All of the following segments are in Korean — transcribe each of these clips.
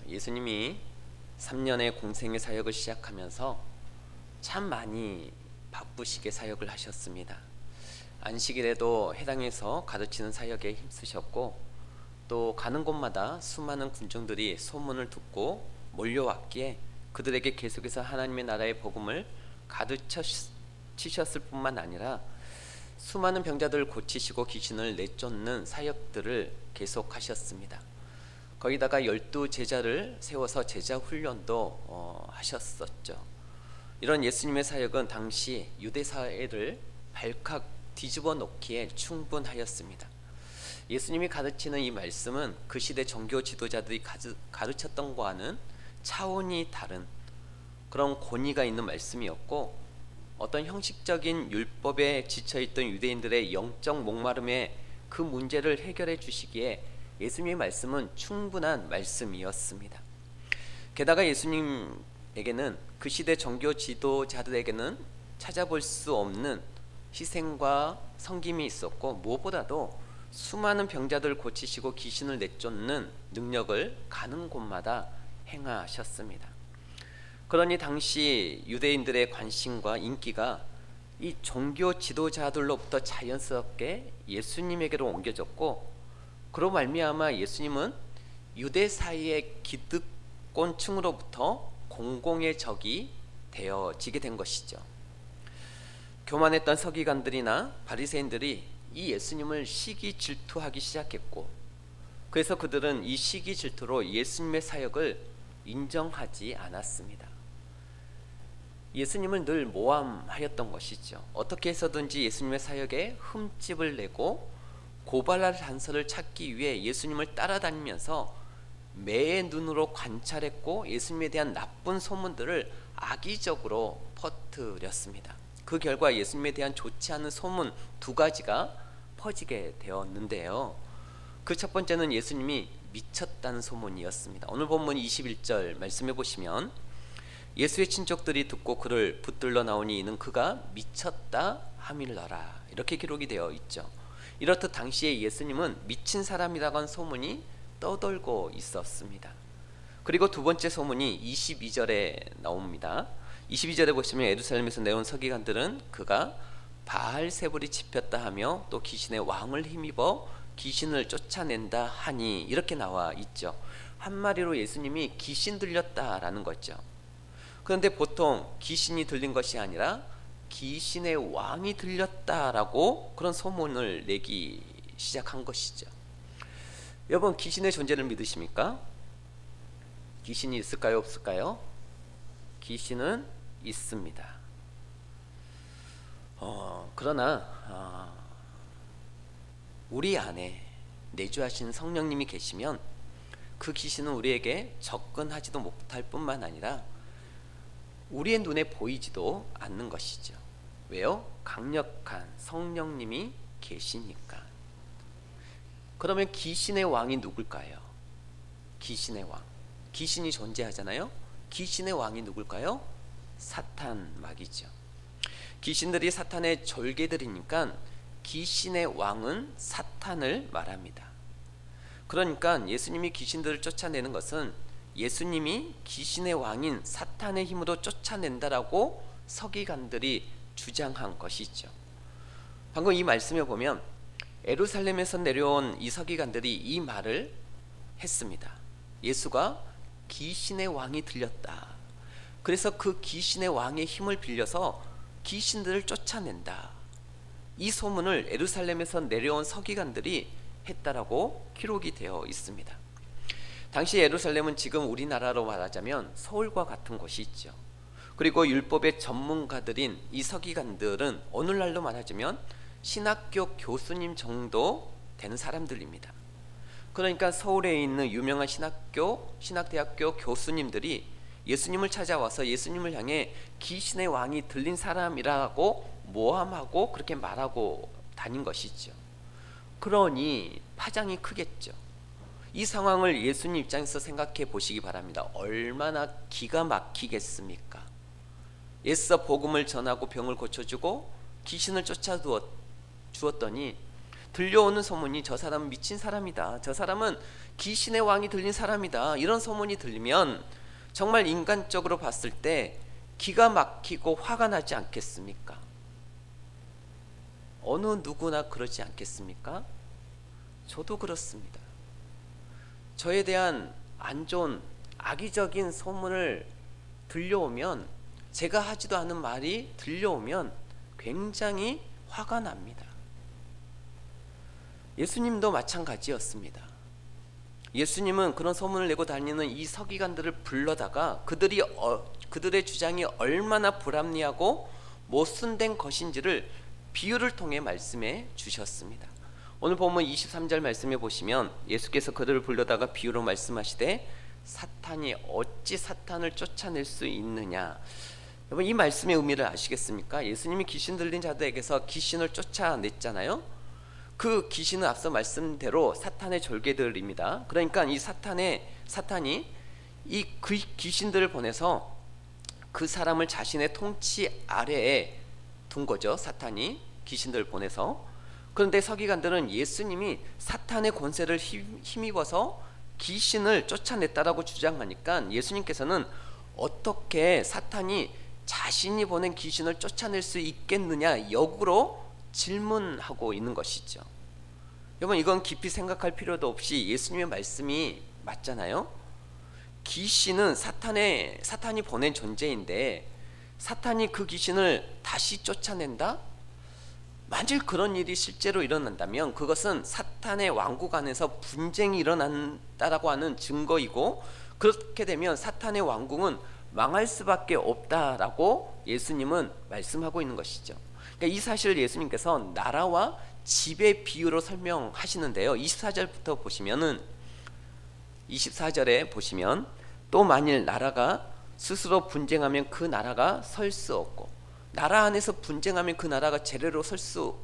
예수님이 3년의 공생의 사역을 시작하면서 참 많이 바쁘시게 사역을 하셨습니다. 안식일에도 해당해서 가르치는 사역에 힘쓰셨고, 또 가는 곳마다 수많은 군중들이 소문을 듣고 몰려왔기에 그들에게 계속해서 하나님의 나라의 복음을 가르치셨을 뿐만 아니라 수많은 병자들을 고치시고 귀신을 내쫓는 사역들을 계속하셨습니다. 거기다가 12제자를 세워서 제자 훈련도 하셨었죠. 이런 예수님의 사역은 당시 유대 사회를 발칵 뒤집어 놓기에 충분하였습니다. 예수님이 가르치는 이 말씀은 그 시대 종교 지도자들이 가르쳤던 것과는 차원이 다른 그런 권위가 있는 말씀이었고, 어떤 형식적인 율법에 지쳐있던 유대인들의 영적 목마름에 그 문제를 해결해 주시기에 예수님의 말씀은 충분한 말씀이었습니다. 게다가 예수님에게는 그 시대 종교 지도자들에게는 찾아볼 수 없는 희생과 섬김이 있었고, 무엇보다도 수많은 병자들을 고치시고 귀신을 내쫓는 능력을 가는 곳마다 행하셨습니다. 그러니 당시 유대인들의 관심과 인기가 이 종교 지도자들로부터 자연스럽게 예수님에게로 옮겨졌고, 그로 말미암아 예수님은 유대 사이의 기득권층으로부터 공공의 적이 되어지게 된 것이죠. 교만했던 서기관들이나 바리새인들이 이 예수님을 시기 질투하기 시작했고, 그래서 그들은 이 시기 질투로 예수님의 사역을 인정하지 않았습니다. 예수님을 늘 모함하였던 것이죠. 어떻게 해서든지 예수님의 사역에 흠집을 내고 고발할 단서를 찾기 위해 예수님을 따라다니면서 매의 눈으로 관찰했고, 예수님에 대한 나쁜 소문들을 악의적으로 퍼뜨렸습니다. 그 결과 예수님에 대한 좋지 않은 소문 2가지가 퍼지게 되었는데요. 그 첫 번째는 예수님이 미쳤다는 소문이었습니다. 오늘 본문 21절 말씀해 보시면, 예수의 친족들이 듣고 그를 붙들러 나오니 이는 그가 미쳤다 함일러라, 이렇게 기록이 되어 있죠. 이렇듯 당시에 예수님은 미친 사람이라고 한 소문이 떠돌고 있었습니다. 그리고 두 번째 소문이 22절에 나옵니다. 22절에 보시면 예루살렘에서 내온 서기관들은 그가 바알세불이 집혔다 하며 또 귀신의 왕을 힘입어 귀신을 쫓아낸다 하니, 이렇게 나와 있죠. 한마디로 예수님이 귀신 들렸다라는 거죠. 그런데 보통 귀신이 들린 것이 아니라 귀신의 왕이 들렸다라고 그런 소문을 내기 시작한 것이죠. 여러분, 귀신의 존재를 믿으십니까? 귀신이 있을까요, 없을까요? 귀신은 있습니다. 그러나 우리 안에 내주하신 성령님이 계시면 그 귀신은 우리에게 접근하지도 못할 뿐만 아니라 우리의 눈에 보이지도 않는 것이죠. 왜요? 강력한 성령님이 계시니까. 그러면 귀신의 왕이 누굴까요? 귀신의 왕. 귀신이 존재하잖아요. 귀신의 왕이 누굴까요? 사탄 마귀죠. 귀신들이 사탄의 졸개들이니까 귀신의 왕은 사탄을 말합니다. 그러니까 예수님이 귀신들을 쫓아내는 것은 예수님이 귀신의 왕인 사탄의 힘으로 쫓아낸다라고 서기관들이 주장한 것이죠. 방금 이 말씀에 보면 예루살렘에서 내려온 이 서기관들이 이 말을 했습니다. 예수가 귀신의 왕이 들렸다. 그래서 그 귀신의 왕의 힘을 빌려서 귀신들을 쫓아낸다. 이 소문을 예루살렘에서 내려온 서기관들이 했다라고 기록이 되어 있습니다. 당시 예루살렘은 지금 우리나라로 말하자면 서울과 같은 곳이 있죠. 그리고 율법의 전문가들인 이 서기관들은 오늘날로 말하자면 신학교 교수님 정도 되는 사람들입니다. 그러니까 서울에 있는 유명한 신학대학교 교수님들이 예수님을 찾아와서 예수님을 향해 귀신의 왕이 들린 사람이라고 모함하고 그렇게 말하고 다닌 것이죠. 그러니 파장이 크겠죠. 이 상황을 예수님 입장에서 생각해 보시기 바랍니다. 얼마나 기가 막히겠습니까? 예수가 복음을 전하고 병을 고쳐주고 귀신을 쫓아주었더니 들려오는 소문이 저 사람은 미친 사람이다, 저 사람은 귀신의 왕이 들린 사람이다, 이런 소문이 들리면 정말 인간적으로 봤을 때 기가 막히고 화가 나지 않겠습니까? 어느 누구나 그러지 않겠습니까? 저도 그렇습니다. 저에 대한 안 좋은 악의적인 소문을 들려오면, 제가 하지도 않은 말이 들려오면 굉장히 화가 납니다. 예수님도 마찬가지였습니다. 예수님은 그런 소문을 내고 다니는 이 서기관들을 불러다가 그들의 주장이 얼마나 불합리하고 모순된 것인지를 비유를 통해 말씀해 주셨습니다. 오늘 보면 23절 말씀해 보시면 예수께서 그들을 불러다가 비유로 말씀하시되 사탄이 어찌 사탄을 쫓아낼 수 있느냐. 여러분, 이 말씀의 의미를 아시겠습니까? 예수님이 귀신 들린 자들에게서 귀신을 쫓아냈잖아요. 그 귀신은 앞서 말씀대로 사탄의 졸개들입니다. 그러니까 이 사탄이 이 귀신들을 보내서 그 사람을 자신의 통치 아래에 둔 거죠. 사탄이 귀신들을 보내서. 그런데 서기관들은 예수님이 사탄의 권세를 힘입어서 귀신을 쫓아냈다라고 주장하니까 예수님께서는 어떻게 사탄이 자신이 보낸 귀신을 쫓아낼 수 있겠느냐 역으로 질문하고 있는 것이죠. 여러분, 이건 깊이 생각할 필요도 없이 예수님의 말씀이 맞잖아요. 귀신은 사탄이 보낸 존재인데 사탄이 그 귀신을 다시 쫓아낸다? 만일 그런 일이 실제로 일어난다면 그것은 사탄의 왕국 안에서 분쟁이 일어난다라고 하는 증거이고, 그렇게 되면 사탄의 왕국은 망할 수밖에 없다라고 예수님은 말씀하고 있는 것이죠. 그러니까 이 사실을 예수님께서 나라와 집의 비유로 설명하시는데요. 24절부터 보시면은 24절에 보시면 또 만일 나라가 스스로 분쟁하면 그 나라가 설 수 없고, 나라 안에서 분쟁하면 그 나라가 제대로 설 수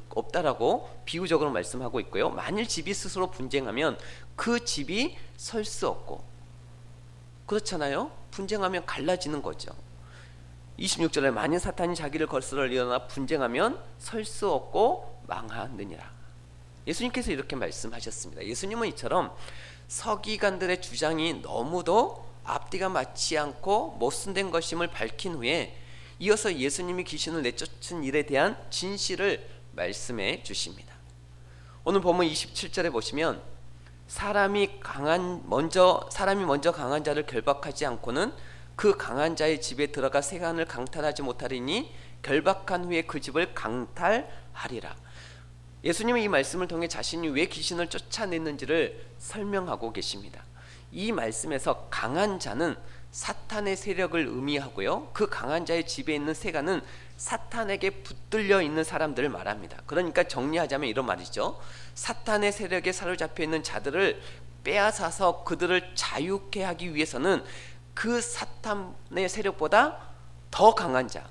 없다라고 비유적으로 말씀하고 있고요. 만일 집이 스스로 분쟁하면 그 집이 설 수 없고, 그렇잖아요. 분쟁하면 갈라지는 거죠. 26절에 만일 사탄이 자기를 거스러 일어나 분쟁하면 설 수 없고 망하느니라. 예수님께서 이렇게 말씀하셨습니다. 예수님은 이처럼 서기관들의 주장이 너무도 앞뒤가 맞지 않고 모순된 것임을 밝힌 후에 이어서 예수님이 귀신을 내쫓은 일에 대한 진실을 말씀해 주십니다. 오늘 본문 27절에 보시면 사람이 먼저 강한 자를 결박하지 않고는 그 강한 자의 집에 들어가 세간을 강탈하지 못하리니 결박한 후에 그 집을 강탈하리라. 예수님은 이 말씀을 통해 자신이 왜 귀신을 쫓아냈는지를 설명하고 계십니다. 이 말씀에서 강한 자는 사탄의 세력을 의미하고요, 그 강한 자의 집에 있는 세간은 사탄에게 붙들려 있는 사람들을 말합니다. 그러니까 정리하자면 이런 말이죠. 사탄의 세력에 사로잡혀 있는 자들을 빼앗아서 그들을 자유케 하기 위해서는 그 사탄의 세력보다 더 강한 자,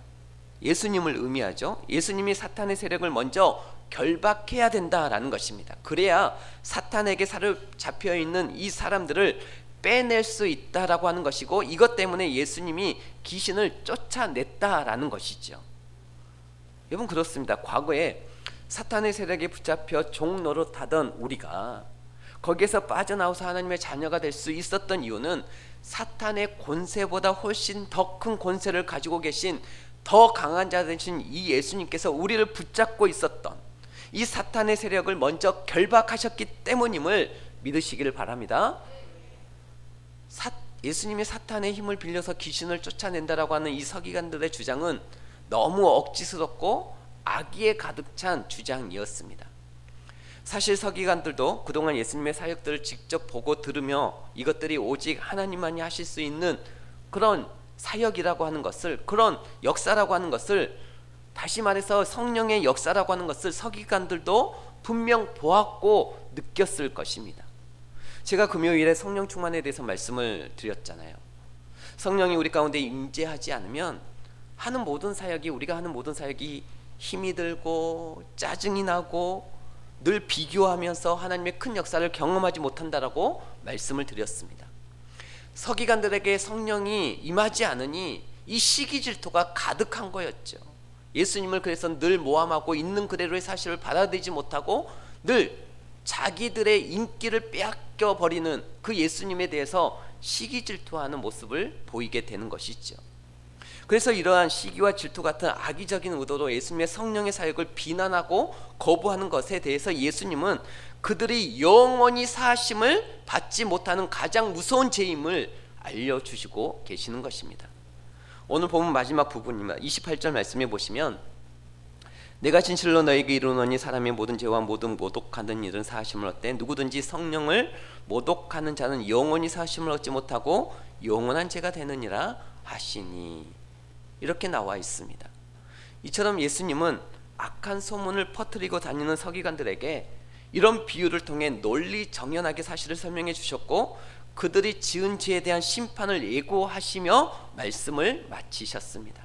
예수님을 의미하죠. 예수님이 사탄의 세력을 먼저 결박해야 된다라는 것입니다. 그래야 사탄에게 사로잡혀 있는 이 사람들을 빼낼 수 있다라고 하는 것이고, 이것 때문에 예수님이 귀신을 쫓아냈다라는 것이죠. 여러분, 그렇습니다. 과거에 사탄의 세력에 붙잡혀 종 노릇하던 우리가 거기에서 빠져나와서 하나님의 자녀가 될 수 있었던 이유는 사탄의 권세보다 훨씬 더 큰 권세를 가지고 계신 더 강한 자 되신 이 예수님께서 우리를 붙잡고 있었던 이 사탄의 세력을 먼저 결박하셨기 때문임을 믿으시기를 바랍니다. 예수님이 사탄의 힘을 빌려서 귀신을 쫓아낸다라고 하는 이 서기관들의 주장은 너무 억지스럽고 악의에 가득 찬 주장이었습니다. 사실 서기관들도 그동안 예수님의 사역들을 직접 보고 들으며 이것들이 오직 하나님만이 하실 수 있는 그런 사역이라고 하는 것을, 그런 역사라고 하는 것을, 다시 말해서 성령의 역사라고 하는 것을 서기관들도 분명 보았고 느꼈을 것입니다. 제가 금요일에 성령 충만에 대해서 말씀을 드렸잖아요. 성령이 우리 가운데 임재하지 않으면 우리가 하는 모든 사역이 힘이 들고 짜증이 나고 늘 비교하면서 하나님의 큰 역사를 경험하지 못한다라고 말씀을 드렸습니다. 서기관들에게 성령이 임하지 않으니 이 시기 질투가 가득한 거였죠. 예수님을 그래서 늘 모함하고 있는 그대로의 사실을 받아들이지 못하고 늘 자기들의 인기를 빼앗겨 버리는 그 예수님에 대해서 시기 질투하는 모습을 보이게 되는 것이죠. 그래서 이러한 시기와 질투 같은 악의적인 의도로 예수님의 성령의 사역을 비난하고 거부하는 것에 대해서 예수님은 그들이 영원히 사하심을 받지 못하는 가장 무서운 죄임을 알려주시고 계시는 것입니다. 오늘 본문 마지막 부분입니다. 28절 말씀해 보시면 내가 진실로 너에게 이르노니 사람의 모든 죄와 모든 모독하는 일은 사하심을 얻되 누구든지 성령을 모독하는 자는 영원히 사하심을 얻지 못하고 영원한 죄가 되느니라 하시니, 이렇게 나와 있습니다. 이처럼 예수님은 악한 소문을 퍼뜨리고 다니는 서기관들에게 이런 비유를 통해 논리 정연하게 사실을 설명해 주셨고 그들이 지은 죄에 대한 심판을 예고하시며 말씀을 마치셨습니다.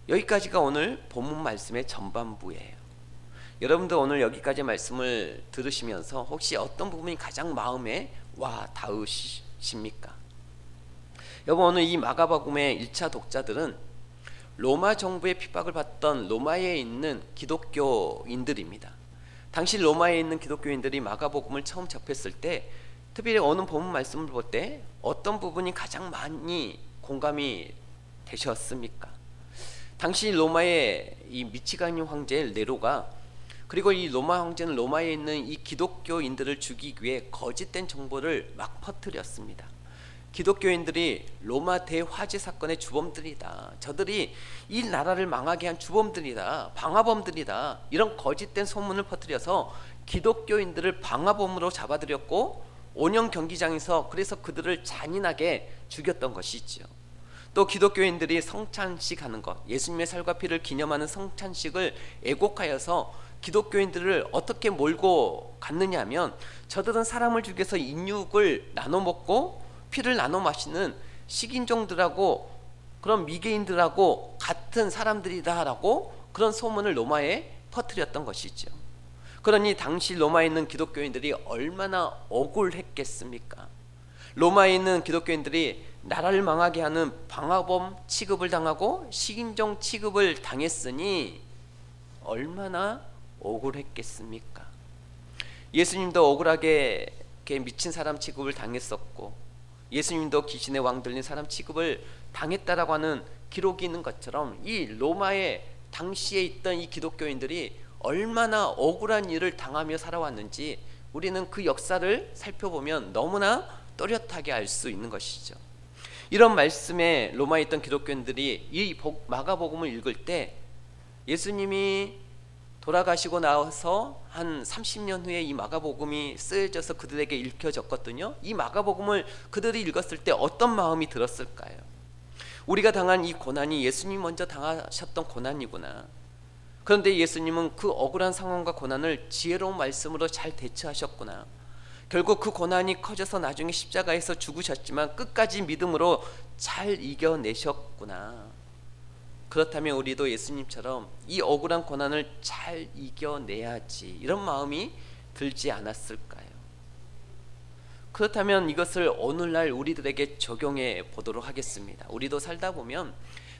여기까지가 오늘 본문 말씀의 전반부예요. 여러분들 오늘 여기까지 말씀을 들으시면서 혹시 어떤 부분이 가장 마음에 와 닿으십니까? 여러분, 오늘 이 마가복음의 1차 독자들은 로마 정부의 핍박을 받던 로마에 있는 기독교인들입니다. 당시 로마에 있는 기독교인들이 마가복음을 처음 접했을 때 특별히 어느 본문 말씀을 볼 때 어떤 부분이 가장 많이 공감이 되셨습니까? 당시 로마의 이 미치가니 황제 네로가, 그리고 이 로마 황제는 로마에 있는 이 기독교인들을 죽이기 위해 거짓된 정보를 막 퍼뜨렸습니다. 기독교인들이 로마 대화재 사건의 주범들이다, 저들이 이 나라를 망하게 한 주범들이다, 방화범들이다, 이런 거짓된 소문을 퍼뜨려서 기독교인들을 방화범으로 잡아들였고 온영 경기장에서 그래서 그들을 잔인하게 죽였던 것이지요. 또 기독교인들이 성찬식 하는 것, 예수님의 살과 피를 기념하는 성찬식을 애곡하여서 기독교인들을 어떻게 몰고 갔느냐 하면 저들은 사람을 죽여서 인육을 나눠 먹고 피를 나눠 마시는 식인종들하고 그런 미개인들하고 같은 사람들이다라고 그런 소문을 로마에 퍼뜨렸던 것이죠. 그러니 당시 로마에 있는 기독교인들이 얼마나 억울했겠습니까? 로마에 있는 기독교인들이 나라를 망하게 하는 방화범 취급을 당하고 식인종 취급을 당했으니 얼마나 억울했겠습니까? 예수님도 억울하게 미친 사람 취급을 당했었고 예수님도 귀신의 왕 들린 사람 취급을 당했다라고 하는 기록이 있는 것처럼 이 로마의 당시에 있던 이 기독교인들이 얼마나 억울한 일을 당하며 살아왔는지 우리는 그 역사를 살펴보면 너무나 또렷하게 알 수 있는 것이죠. 이런 말씀에 로마에 있던 기독교인들이 이 마가복음을 읽을 때 예수님이 돌아가시고 나서 한 30년 후에 이 마가복음이 쓰여져서 그들에게 읽혀졌거든요. 이 마가복음을 그들이 읽었을 때 어떤 마음이 들었을까요? 우리가 당한 이 고난이 예수님이 먼저 당하셨던 고난이구나. 그런데 예수님은 그 억울한 상황과 고난을 지혜로운 말씀으로 잘 대처하셨구나. 결국 그 고난이 커져서 나중에 십자가에서 죽으셨지만 끝까지 믿음으로 잘 이겨내셨구나. 그렇다면 우리도 예수님처럼 이 억울한 고난을 잘 이겨내야지, 이런 마음이 들지 않았을까요? 그렇다면 이것을 오늘날 우리들에게 적용해 보도록 하겠습니다. 우리도 살다 보면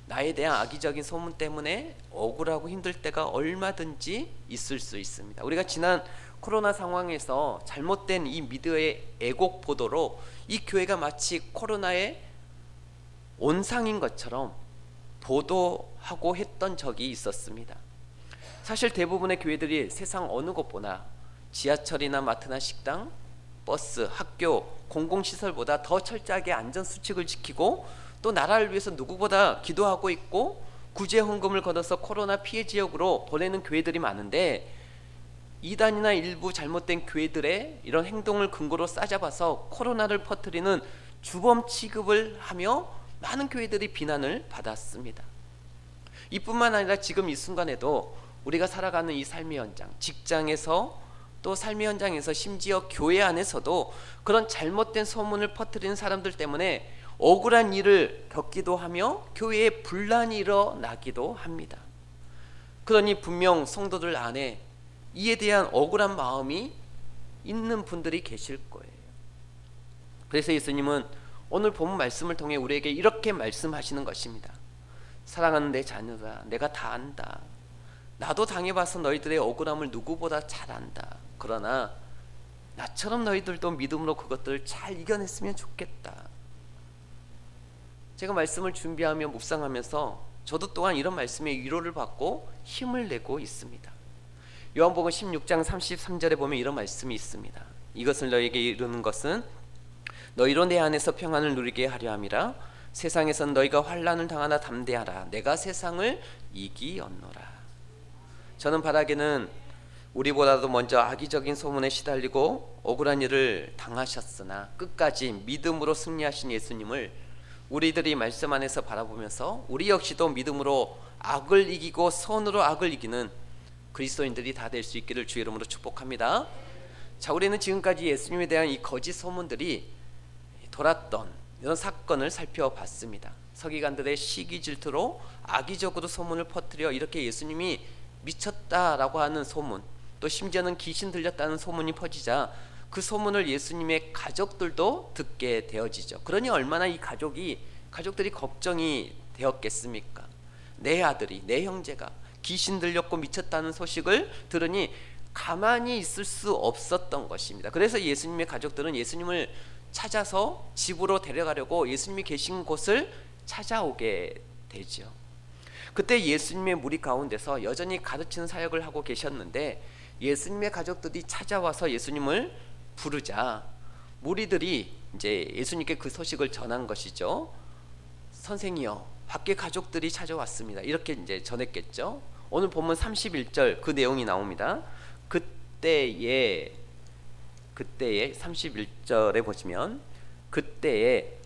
나에 대한 악의적인 소문 때문에 억울하고 힘들 때가 얼마든지 있을 수 있습니다. 우리가 지난 코로나 상황에서 잘못된 이 미디어의 애곡 보도로 이 교회가 마치 코로나의 온상인 것처럼 보도하고 했던 적이 있었습니다. 사실 대부분의 교회들이 세상 어느 곳보다 지하철이나 마트나 식당, 버스, 학교, 공공시설보다 더 철저하게 안전수칙을 지키고 또 나라를 위해서 누구보다 기도하고 있고 구제 헌금을 걷어서 코로나 피해 지역으로 보내는 교회들이 많은데, 이단이나 일부 잘못된 교회들의 이런 행동을 근거로 싸잡아서 코로나를 퍼뜨리는 주범 취급을 하며 많은 교회들이 비난을 받았습니다. 이뿐만 아니라 지금 이 순간에도 우리가 살아가는 이 삶의 현장, 직장에서 또 삶의 현장에서 심지어 교회 안에서도 그런 잘못된 소문을 퍼뜨리는 사람들 때문에 억울한 일을 겪기도 하며 교회에 분란이 일어나기도 합니다. 그러니 분명 성도들 안에 이에 대한 억울한 마음이 있는 분들이 계실 거예요. 그래서 예수님은 오늘 본문 말씀을 통해 우리에게 이렇게 말씀하시는 것입니다. 사랑하는 내 자녀다. 내가 다 안다. 나도 당해봐서 너희들의 억울함을 누구보다 잘 안다. 그러나 나처럼 너희들도 믿음으로 그것들을 잘 이겨냈으면 좋겠다. 제가 말씀을 준비하며 묵상하면서 저도 또한 이런 말씀에 위로를 받고 힘을 내고 있습니다. 요한복음 16장 33절에 보면 이런 말씀이 있습니다. 이것을 너희에게 이루는 것은 너희로 내 안에서 평안을 누리게 하려 함이라. 세상에선 너희가 환난을 당하나 담대하라. 내가 세상을 이기었노라. 저는 바라기는 우리보다도 먼저 악의적인 소문에 시달리고 억울한 일을 당하셨으나 끝까지 믿음으로 승리하신 예수님을 우리들이 말씀 안에서 바라보면서 우리 역시도 믿음으로 악을 이기고 선으로 악을 이기는 그리스도인들이 다 될 수 있기를 주의 이름으로 축복합니다. 자, 우리는 지금까지 예수님에 대한 이 거짓 소문들이 돌았던 이런 사건을 살펴봤습니다. 서기관들의 시기 질투로 악의적으로 소문을 퍼뜨려 이렇게 예수님이 미쳤다라고 하는 소문, 또 심지어는 귀신 들렸다는 소문이 퍼지자 그 소문을 예수님의 가족들도 듣게 되어지죠. 그러니 얼마나 이 가족들이 걱정이 되었겠습니까? 내 아들이, 내 형제가 귀신 들렸고 미쳤다는 소식을 들으니 가만히 있을 수 없었던 것입니다. 그래서 예수님의 가족들은 예수님을 찾아서 집으로 데려가려고 예수님이 계신 곳을 찾아오게 되죠. 그때 예수님의 무리 가운데서 여전히 가르치는 사역을 하고 계셨는데 예수님의 가족들이 찾아와서 예수님을 부르자 무리들이 이제 예수님께 그 소식을 전한 것이죠. 선생이여, 밖에 가족들이 찾아왔습니다. 이렇게 이제 전했겠죠. 오늘 본문 31절 그 내용이 나옵니다. 그때에 31절에 보시면 그때에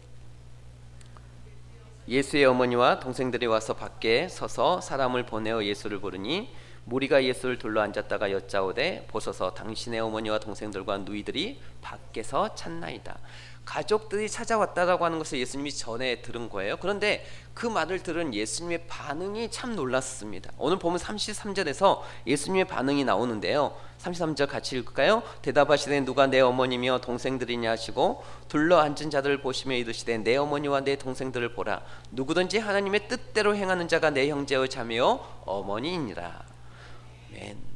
예수의 어머니와 동생들이 와서 밖에 서서 사람을 보내어 예수를 부르니 무리가 예수를 둘러앉았다가 여짜오되 보소서 당신의 어머니와 동생들과 누이들이 밖에서 찾나이다. 가족들이 찾아왔다라고 하는 것을 예수님이 전에 들은 거예요. 그런데 그 말을 들은 예수님의 반응이 참 놀랐습니다. 오늘 보면 33절에서 예수님의 반응이 나오는데요. 33절 같이 읽을까요? 대답하시되 누가 내 어머니며 동생들이냐 하시고 둘러앉은 자들을 보시며 이르시되 내 어머니와 내 동생들을 보라. 누구든지 하나님의 뜻대로 행하는 자가 내 형제요 자매요 어머니이니라.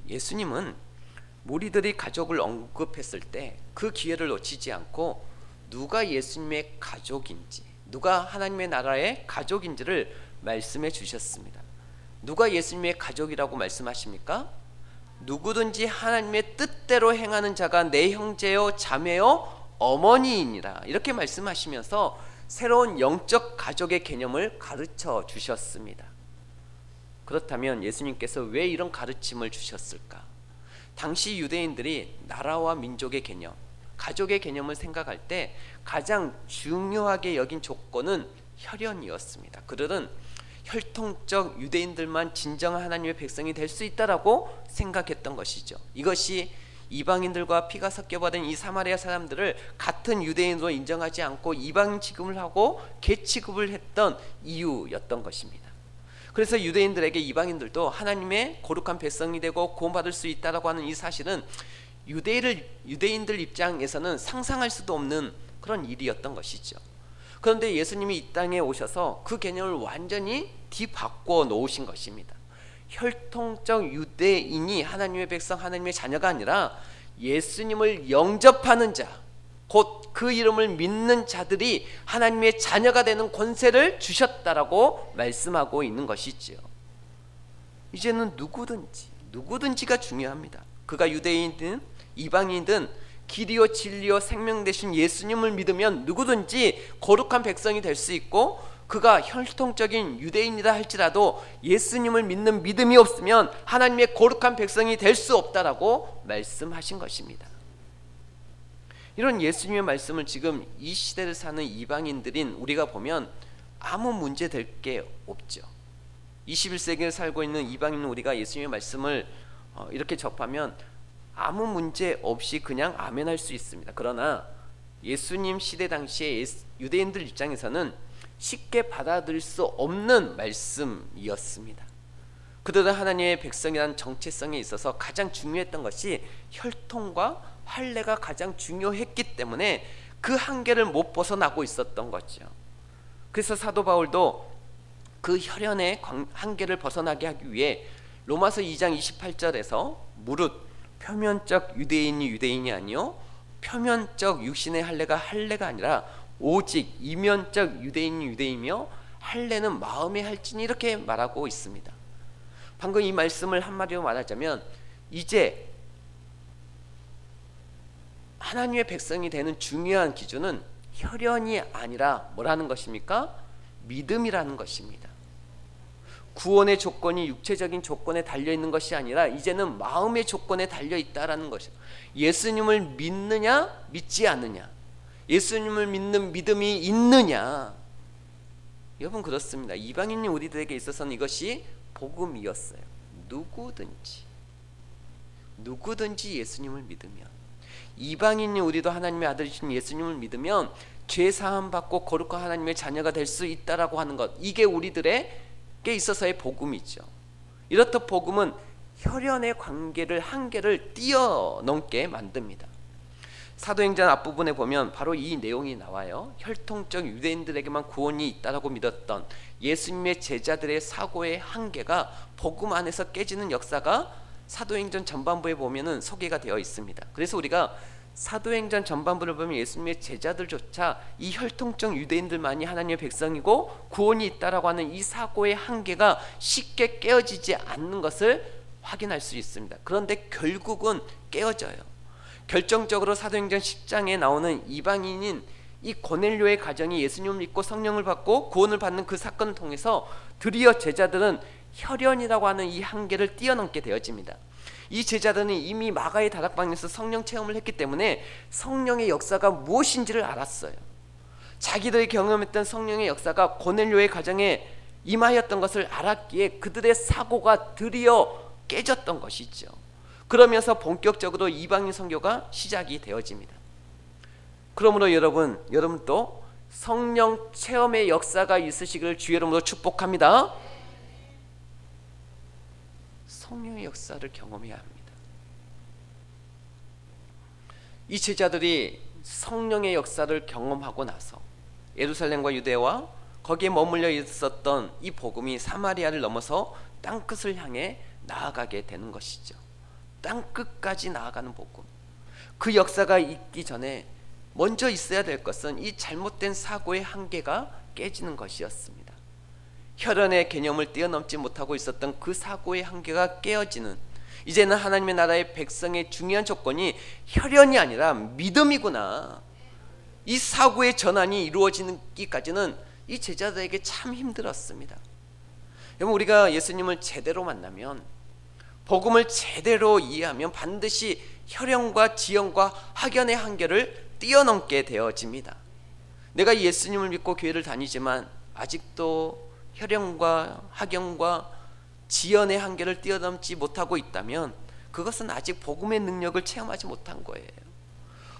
예수님은 무리들이 가족을 언급했을 때 그 기회를 놓치지 않고 누가 예수님의 가족인지, 누가 하나님의 나라의 가족인지를 말씀해 주셨습니다. 누가 예수님의 가족이라고 말씀하십니까? 누구든지 하나님의 뜻대로 행하는 자가 내 형제요 자매요 어머니이니라. 이렇게 말씀하시면서 새로운 영적 가족의 개념을 가르쳐 주셨습니다. 그렇다면 예수님께서 왜 이런 가르침을 주셨을까? 당시 유대인들이 나라와 민족의 개념, 가족의 개념을 생각할 때 가장 중요하게 여긴 조건은 혈연이었습니다. 그들은 혈통적 유대인들만 진정한 하나님의 백성이 될 수 있다라고 생각했던 것이죠. 이것이 이방인들과 피가 섞여버린 이 사마리아 사람들을 같은 유대인으로 인정하지 않고 이방인 취급을 하고 개 취급을 했던 이유였던 것입니다. 그래서 유대인들에게 이방인들도 하나님의 거룩한 백성이 되고 구원받을 수 있다라고 하는 이 사실은 유대인들 입장에서는 상상할 수도 없는 그런 일이었던 것이죠. 그런데 예수님이 이 땅에 오셔서 그 개념을 완전히 뒤바꿔 놓으신 것입니다. 혈통적 유대인이 하나님의 백성, 하나님의 자녀가 아니라 예수님을 영접하는 자, 곧 그 이름을 믿는 자들이 하나님의 자녀가 되는 권세를 주셨다라고 말씀하고 있는 것이지요. 이제는 누구든지가 중요합니다. 그가 유대인이든 이방인이든 길이요 진리요 생명 되신 예수님을 믿으면 누구든지 거룩한 백성이 될 수 있고, 그가 혈통적인 유대인이라 할지라도 예수님을 믿는 믿음이 없으면 하나님의 거룩한 백성이 될 수 없다라고 말씀하신 것입니다. 이런 예수님의 말씀을 지금 이 시대를 사는 이방인들인 우리가 보면 아무 문제 될 게 없죠. 21세기를 살고 있는 이방인 우리가 예수님의 말씀을 이렇게 접하면 아무 문제 없이 그냥 아멘할 수 있습니다. 그러나 예수님 시대 당시에 유대인들 입장에서는 쉽게 받아들일 수 없는 말씀이었습니다. 그들은 하나님의 백성이라는 정체성에 있어서 가장 중요했던 것이 혈통과 할례가 가장 중요했기 때문에 그 한계를 못 벗어나고 있었던 거죠. 그래서 사도 바울도 그 혈연의 한계를 벗어나게 하기 위해 로마서 2장 28절에서 무릇 표면적 유대인이 유대인이 아니요 표면적 육신의 할례가 할례가 아니라 오직 이면적 유대인이 유대이며 할례는 마음의 할지니, 이렇게 말하고 있습니다. 방금 이 말씀을 한마디로 말하자면 이제 하나님의 백성이 되는 중요한 기준은 혈연이 아니라 뭐라는 것입니까? 믿음이라는 것입니다. 구원의 조건이 육체적인 조건에 달려있는 것이 아니라 이제는 마음의 조건에 달려있다라는 것이에요. 예수님을 믿느냐 믿지 않느냐, 예수님을 믿는 믿음이 있느냐. 여러분 그렇습니다. 이방인인 우리들에게 있어서는 이것이 복음이었어요. 누구든지 예수님을 믿으면, 이방인인 우리도 하나님의 아들이신 예수님을 믿으면 죄 사함 받고 거룩한 하나님의 자녀가 될 수 있다라고 하는 것, 이게 우리들에게 있어서의 복음이죠. 이렇듯 복음은 혈연의 관계를 한계를 뛰어넘게 만듭니다. 사도행전 앞부분에 보면 바로 이 내용이 나와요. 혈통적 유대인들에게만 구원이 있다라고 믿었던 예수님의 제자들의 사고의 한계가 복음 안에서 깨지는 역사가 사도행전 전반부에 보면은 소개가 되어 있습니다. 그래서 우리가 사도행전 전반부를 보면 예수님의 제자들조차 이 혈통적 유대인들만이 하나님의 백성이고 구원이 있다라고 하는 이 사고의 한계가 쉽게 깨어지지 않는 것을 확인할 수 있습니다. 그런데 결국은 깨어져요. 결정적으로 사도행전 10장에 나오는 이방인인 이 고넬료의 가정이 예수님을 믿고 성령을 받고 구원을 받는 그 사건을 통해서 드디어 제자들은 혈연이라고 하는 이 한계를 뛰어넘게 되어집니다. 이 제자들은 이미 마가의 다락방에서 성령 체험을 했기 때문에 성령의 역사가 무엇인지를 알았어요. 자기들이 경험했던 성령의 역사가 고넬료의 가정에 임하였던 것을 알았기에 그들의 사고가 드디어 깨졌던 것이죠. 그러면서 본격적으로 이방인 선교가 시작이 되어집니다. 그러므로 여러분도 성령 체험의 역사가 있으시기를 주의 이름으로 축복합니다. 성령의 역사를 경험해야 합니다. 이 제자들이 성령의 역사를 경험하고 나서 예루살렘과 유대와 거기에 머물러 있었던 이 복음이 사마리아를 넘어서 땅끝을 향해 나아가게 되는 것이죠. 땅끝까지 나아가는 복음. 그 역사가 있기 전에 먼저 있어야 될 것은 이 잘못된 사고의 한계가 깨지는 것이었습니다. 혈연의 개념을 뛰어넘지 못하고 있었던 그 사고의 한계가 깨어지는, 이제는 하나님의 나라의 백성의 중요한 조건이 혈연이 아니라 믿음이구나, 이 사고의 전환이 이루어지기까지는 이 제자들에게 참 힘들었습니다. 여러분, 우리가 예수님을 제대로 만나면, 복음을 제대로 이해하면 반드시 혈연과 지연과 학연의 한계를 뛰어넘게 되어집니다. 내가 예수님을 믿고 교회를 다니지만 아직도 혈연과 학연과 지연의 한계를 뛰어넘지 못하고 있다면 그것은 아직 복음의 능력을 체험하지 못한 거예요.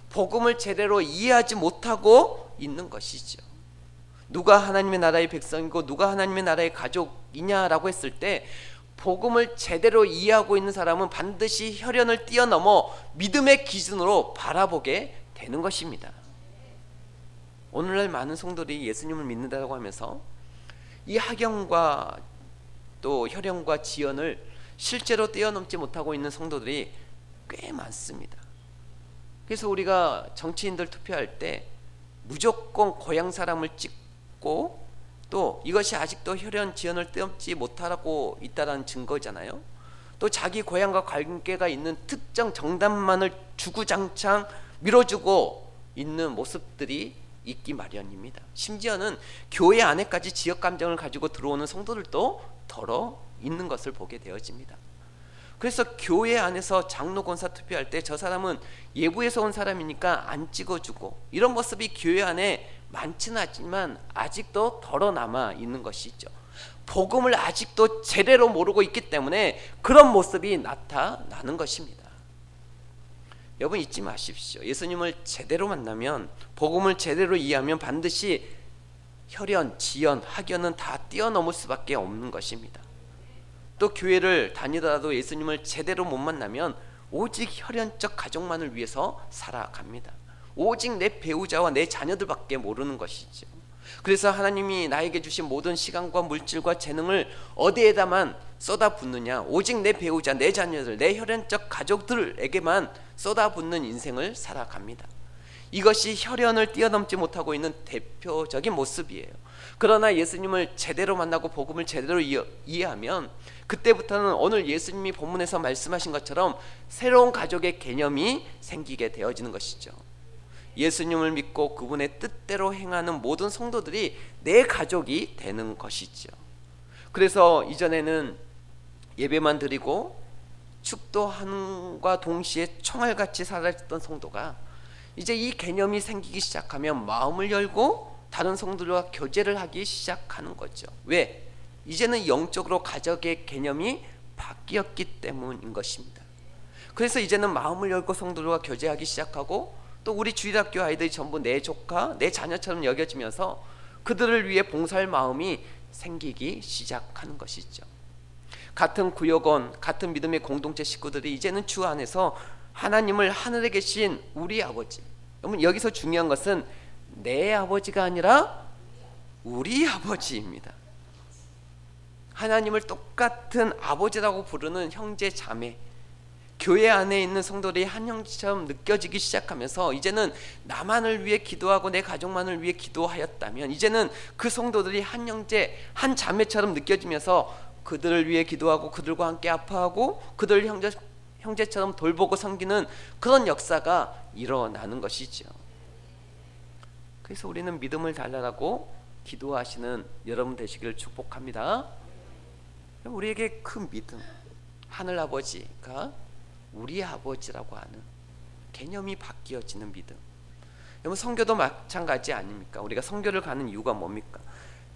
복음을 제대로 이해하지 못하고 있는 것이죠. 누가 하나님의 나라의 백성이고 누가 하나님의 나라의 가족이냐라고 했을 때 복음을 제대로 이해하고 있는 사람은 반드시 혈연을 뛰어넘어 믿음의 기준으로 바라보게 되는 것입니다. 오늘날 많은 성도들이 예수님을 믿는다고 하면서 이 학연과 또 혈연과 지연을 실제로 뛰어넘지 못하고 있는 성도들이 꽤 많습니다. 그래서 우리가 정치인들 투표할 때 무조건 고향 사람을 찍고, 또 이것이 아직도 혈연 지연을 뛰어넘지 못하고 있다는 증거잖아요. 또 자기 고향과 관계가 있는 특정 정당만을 주구장창 밀어주고 있는 모습들이 있기 마련입니다. 심지어는 교회 안에까지 지역 감정을 가지고 들어오는 성도들도 덜어 있는 것을 보게 되어집니다. 그래서 교회 안에서 장로 권사 투표할 때 저 사람은 예부에서 온 사람이니까 안 찍어주고, 이런 모습이 교회 안에 많지는 않지만 아직도 덜어 남아 있는 것이죠. 복음을 아직도 제대로 모르고 있기 때문에 그런 모습이 나타나는 것입니다. 여러분 잊지 마십시오. 예수님을 제대로 만나면, 복음을 제대로 이해하면 반드시 혈연, 지연, 학연은 다 뛰어넘을 수밖에 없는 것입니다. 또 교회를 다니더라도 예수님을 제대로 못 만나면 오직 혈연적 가족만을 위해서 살아갑니다. 오직 내 배우자와 내 자녀들밖에 모르는 것이죠. 그래서 하나님이 나에게 주신 모든 시간과 물질과 재능을 어디에다만 쏟아붓느냐? 오직 내 배우자, 내 자녀들, 내 혈연적 가족들에게만 쏟아붓는 인생을 살아갑니다. 이것이 혈연을 뛰어넘지 못하고 있는 대표적인 모습이에요. 그러나 예수님을 제대로 만나고 복음을 제대로 이해하면 그때부터는 오늘 예수님이 본문에서 말씀하신 것처럼 새로운 가족의 개념이 생기게 되어지는 것이죠. 예수님을 믿고 그분의 뜻대로 행하는 모든 성도들이 내 가족이 되는 것이죠. 그래서 이전에는 예배만 드리고 축도함과 동시에 총알같이 살았던 성도가 이제 이 개념이 생기기 시작하면 마음을 열고 다른 성도들과 교제를 하기 시작하는 거죠. 왜? 이제는 영적으로 가족의 개념이 바뀌었기 때문인 것입니다. 그래서 이제는 마음을 열고 성도들과 교제하기 시작하고 또 우리 주일학교 아이들이 전부 내 조카, 내 자녀처럼 여겨지면서 그들을 위해 봉사할 마음이 생기기 시작하는 것이죠. 같은 구역원, 같은 믿음의 공동체 식구들이 이제는 주 안에서 하나님을 하늘에 계신 우리 아버지, 여러분 여기서 중요한 것은 내 아버지가 아니라 우리 아버지입니다. 하나님을 똑같은 아버지라고 부르는 형제 자매, 교회 안에 있는 성도들이 한 형제처럼 느껴지기 시작하면서 이제는 나만을 위해 기도하고 내 가족만을 위해 기도하였다면 이제는 그 성도들이 한 형제, 한 자매처럼 느껴지면서 그들을 위해 기도하고 그들과 함께 아파하고 그들 형제처럼 돌보고 섬기는 그런 역사가 일어나는 것이죠. 그래서 우리는 믿음을 달라라고 기도하시는 여러분 되시기를 축복합니다. 우리에게 그 믿음, 하늘 아버지가 우리 아버지라고 하는 개념이 바뀌어지는 믿음. 여러분 선교도 마찬가지 아닙니까? 우리가 선교를 가는 이유가 뭡니까?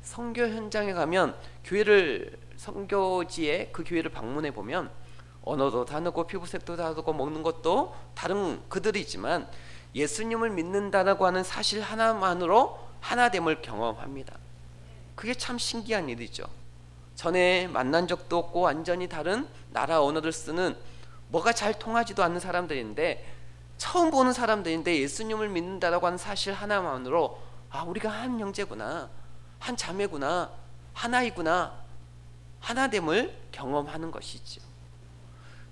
선교 현장에 가면 교회를 선교지에 그 교회를 방문해 보면 언어도 다르고 피부색도 다르고 먹는 것도 다른 그들이지만 예수님을 믿는다라고 하는 사실 하나만으로 하나됨을 경험합니다. 그게 참 신기한 일이죠. 전에 만난 적도 없고 완전히 다른 나라 언어를 쓰는 뭐가 잘 통하지도 않는 사람들인데 처음 보는 사람들인데 예수님을 믿는다라고 하는 사실 하나만으로 아 우리가 한 형제구나, 한 자매구나, 하나이구나, 하나됨을 경험하는 것이죠.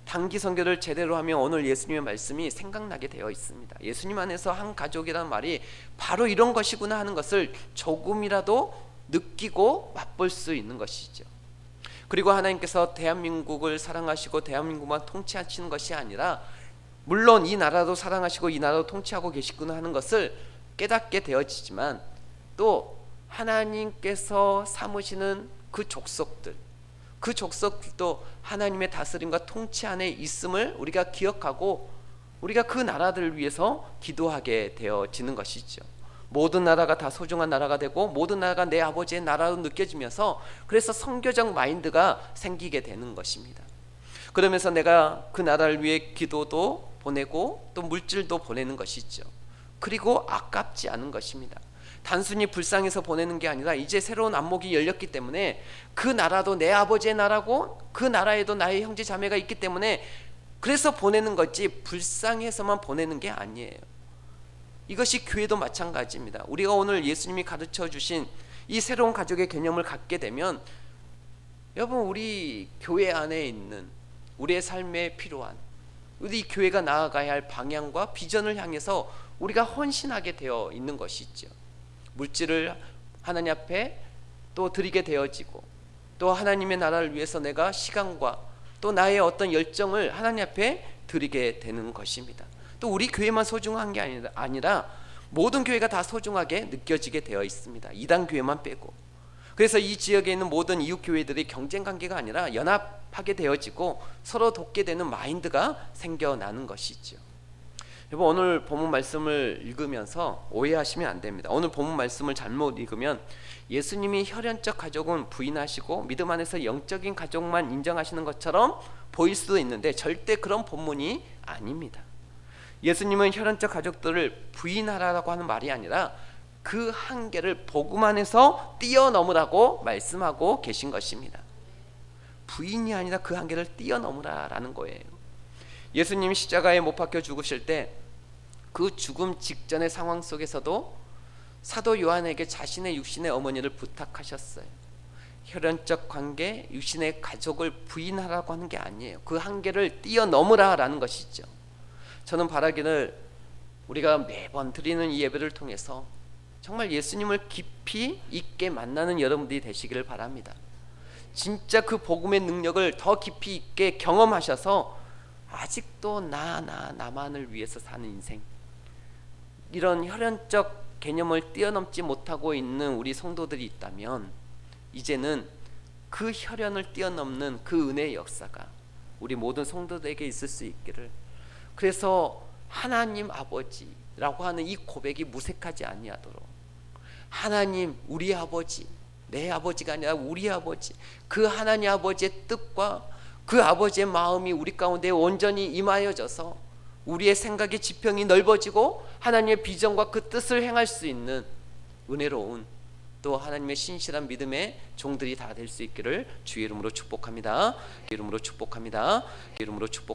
단기 선교를 제대로 하면 오늘 예수님의 말씀이 생각나게 되어 있습니다. 예수님 안에서 한 가족이라는 말이 바로 이런 것이구나 하는 것을 조금이라도 느끼고 맛볼 수 있는 것이죠. 그리고 하나님께서 대한민국을 사랑하시고 대한민국만 통치하시는 것이 아니라 물론 이 나라도 사랑하시고 이 나라도 통치하고 계시구나 하는 것을 깨닫게 되어지지만 또 하나님께서 삼으시는 그 족속들도 하나님의 다스림과 통치 안에 있음을 우리가 기억하고 우리가 그 나라들을 위해서 기도하게 되어지는 것이죠. 모든 나라가 다 소중한 나라가 되고 모든 나라가 내 아버지의 나라로 느껴지면서 그래서 선교적 마인드가 생기게 되는 것입니다. 그러면서 내가 그 나라를 위해 기도도 보내고 또 물질도 보내는 것이죠. 그리고 아깝지 않은 것입니다. 단순히 불쌍해서 보내는 게 아니라 이제 새로운 안목이 열렸기 때문에 그 나라도 내 아버지의 나라고 그 나라에도 나의 형제 자매가 있기 때문에 그래서 보내는 거지 불쌍해서만 보내는 게 아니에요. 이것이 교회도 마찬가지입니다. 우리가 오늘 예수님이 가르쳐 주신 이 새로운 가족의 개념을 갖게 되면 여러분 우리 교회 안에 있는 우리의 삶에 필요한 우리 교회가 나아가야 할 방향과 비전을 향해서 우리가 헌신하게 되어 있는 것이죠. 물질을 하나님 앞에 또 드리게 되어지고 또 하나님의 나라를 위해서 내가 시간과 또 나의 어떤 열정을 하나님 앞에 드리게 되는 것입니다. 또 우리 교회만 소중한 게 아니라 모든 교회가 다 소중하게 느껴지게 되어 있습니다. 이단 교회만 빼고. 그래서 이 지역에 있는 모든 이웃 교회들이 경쟁 관계가 아니라 연합하게 되어지고 서로 돕게 되는 마인드가 생겨나는 것이죠. 여러분 오늘 본문 말씀을 읽으면서 오해하시면 안 됩니다. 오늘 본문 말씀을 잘못 읽으면 예수님이 혈연적 가족은 부인하시고 믿음 안에서 영적인 가족만 인정하시는 것처럼 보일 수도 있는데 절대 그런 본문이 아닙니다. 예수님은 혈연적 가족들을 부인하라고 하는 말이 아니라 그 한계를 복음 안에서 뛰어넘으라고 말씀하고 계신 것입니다. 부인이 아니라 그 한계를 뛰어넘으라라는 거예요. 예수님이 십자가에 못 박혀 죽으실 때 그 죽음 직전의 상황 속에서도 사도 요한에게 자신의 육신의 어머니를 부탁하셨어요. 혈연적 관계, 육신의 가족을 부인하라고 하는 게 아니에요. 그 한계를 뛰어넘으라라는 것이죠. 저는 바라기를 우리가 매번 드리는 이 예배를 통해서 정말 예수님을 깊이 있게 만나는 여러분들이 되시기를 바랍니다. 진짜 그 복음의 능력을 더 깊이 있게 경험하셔서 아직도 나만을 위해서 사는 인생, 이런 혈연적 개념을 뛰어넘지 못하고 있는 우리 성도들이 있다면 이제는 그 혈연을 뛰어넘는 그 은혜의 역사가 우리 모든 성도들에게 있을 수 있기를. 그래서 하나님 아버지라고 하는 이 고백이 무색하지 아니하도록, 하나님 우리 아버지, 내 아버지가 아니라 우리 아버지, 그 하나님 아버지의 뜻과 그 아버지의 마음이 우리 가운데 온전히 임하여져서 우리의 생각의 지평이 넓어지고 하나님의 비전과 그 뜻을 행할 수 있는 은혜로운, 또 하나님의 신실한 믿음의 종들이 다 될 수 있기를 주의 이름으로 축복합니다. 이름으로 축복합니다. 이름으로 축복.